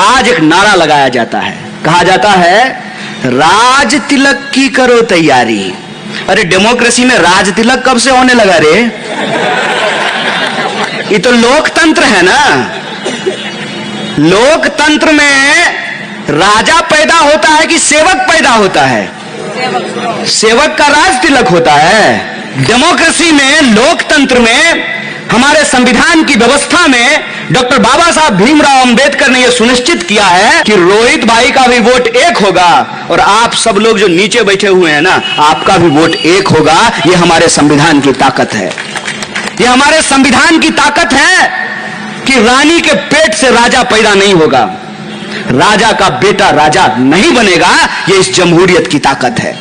आज एक नारा लगाया जाता है, कहा जाता है राज तिलक की करो तैयारी। अरे डेमोक्रेसी में राज तिलक कब से होने लगा रे? ये तो लोकतंत्र है ना। लोकतंत्र में राजा पैदा होता है कि सेवक पैदा होता है? सेवक का राज तिलक होता है। डेमोक्रेसी में, लोकतंत्र में, हमारे संविधान की व्यवस्था में डॉक्टर बाबा साहब भीमराव अंबेडकर ने यह सुनिश्चित किया है कि रोहित भाई का भी वोट एक होगा और आप सब लोग जो नीचे बैठे हुए हैं ना, आपका भी वोट एक होगा। यह हमारे संविधान की ताकत है। यह हमारे संविधान की ताकत है कि रानी के पेट से राजा पैदा नहीं होगा, राजा का बेटा राजा नहीं बनेगा। यह इस जमहूरियत की ताकत है।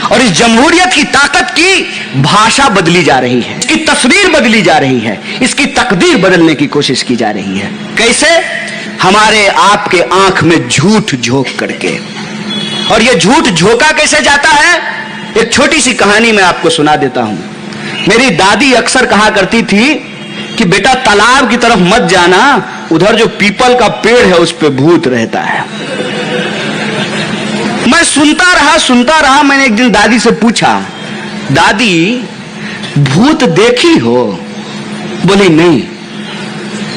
और इस जमहूरियत की ताकत की भाषा बदली जा रही है, इसकी तस्वीर बदली जा रही है, इसकी तकदीर बदलने की कोशिश की जा रही है। कैसे? हमारे आपके आंख में झूठ झोंक करके। और यह झूठ झोंका कैसे जाता है? एक छोटी सी कहानी मैं आपको सुना देता हूं। मेरी दादी अक्सर कहा करती थी कि बेटा तालाब की तरफ मत जाना, उधर जो पीपल का पेड़ है उस पे भूत रहता है। मैं सुनता रहा। मैंने एक दिन दादी से पूछा, दादी भूत देखी हो? बोली नहीं।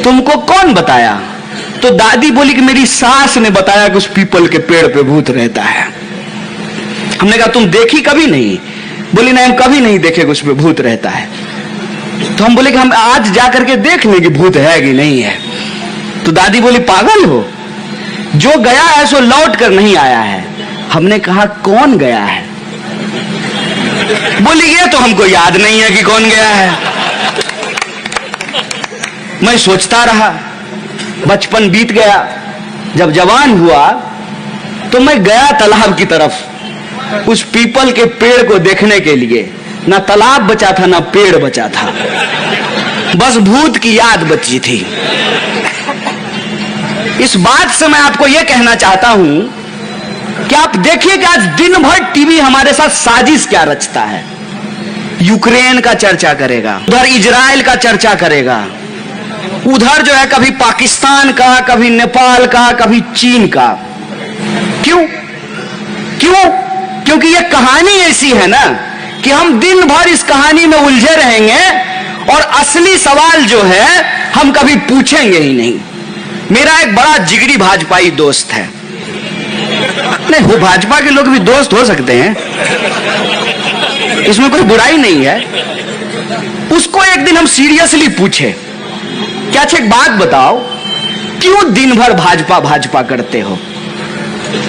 तुमको कौन बताया? तो दादी बोली कि मेरी सास ने बताया कि उस पीपल के पेड़ पे भूत रहता है। हमने कहा तुम देखी कभी नहीं? बोली नहीं, हम कभी नहीं देखे कि उस पे भूत रहता है। तो हम बोले कि हम आज जाकर के देख लें कि भूत है कि नहीं है। तो दादी बोली पागल हो, जो गया है सो लौट कर नहीं आया है। हमने कहा कौन गया है? बोली ये तो हमको याद नहीं है कि कौन गया है। मैं सोचता रहा, बचपन बीत गया। जब जवान हुआ तो मैं गया तालाब की तरफ, उस पीपल के पेड़ को देखने के लिए। ना तालाब बचा था ना पेड़ बचा था, बस भूत की याद बची थी। इस बात से मैं आपको यह कहना चाहता हूं कि आप देखिए कि आज दिन भर टीवी हमारे साथ साजिश क्या रचता है। यूक्रेन का चर्चा करेगा, उधर इजराइल का चर्चा करेगा, उधर जो है कभी पाकिस्तान का, कभी नेपाल का, कभी चीन का। क्यों? क्योंकि यह कहानी ऐसी है ना कि हम दिन भर इस कहानी में उलझे रहेंगे और असली सवाल जो है हम कभी पूछेंगे ही नहीं। मेरा एक बड़ा जिगरी भाजपाई दोस्त है। नहीं, वो भाजपा के लोग भी दोस्त हो सकते हैं, इसमें कोई बुराई नहीं है। उसको एक दिन हम सीरियसली पूछे, क्या अच्छा एक बात बताओ, क्यों दिन भर भाजपा भाजपा करते हो?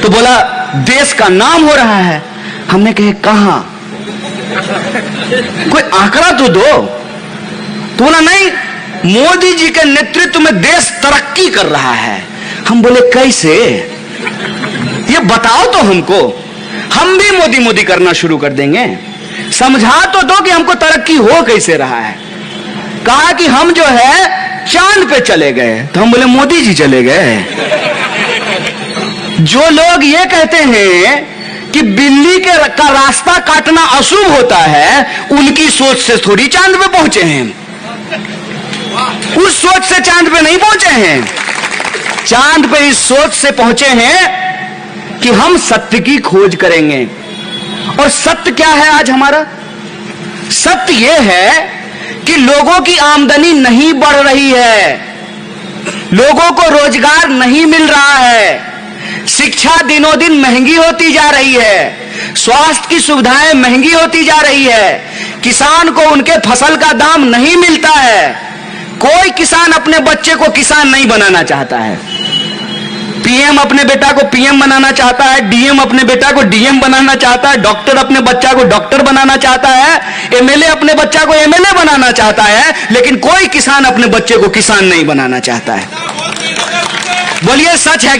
तो बोला देश का नाम हो रहा है। हमने कहे कहां? कोई आंकड़ा तो दो। तो बोला नहीं, मोदी जी के नेतृत्व में देश तरक्की कर रहा है। हम बोले कैसे? ये बताओ तो हमको, हम भी मोदी मोदी करना शुरू कर देंगे। समझा तो दो कि हमको तरक्की हो कैसे रहा है। कहा कि हम जो है चांद पे चले गए। तो हम बोले मोदी जी चले गए। जो लोग ये कहते हैं कि बिल्ली का रास्ता काटना अशुभ होता है, उनकी सोच से थोड़ी चांद पे पहुंचे हैं। उस सोच से चांद पे नहीं पहुंचे हैं। चांद पे इस सोच से पहुंचे हैं कि हम सत्य की खोज करेंगे। और सत्य क्या है आज हमारा? सत्य यह है कि लोगों की आमदनी नहीं बढ़ रही है, लोगों को रोजगार नहीं मिल रहा है, शिक्षा दिनों दिन महंगी होती जा रही है, स्वास्थ्य की सुविधाएं महंगी होती जा रही है, किसान को उनके फसल का दाम नहीं मिलता है। कोई किसान अपने बच्चे को किसान नहीं बनाना चाहता है। पीएम अपने बेटा को पीएम बनाना चाहता है, डीएम अपने बेटा को डीएम बनाना चाहता है, डॉक्टर अपने बच्चा को डॉक्टर बनाना चाहता है, एमएलए अपने बच्चा को एमएलए बनाना चाहता है, लेकिन कोई किसान अपने बच्चे को किसान नहीं बनाना चाहता है। बोलिए सच है?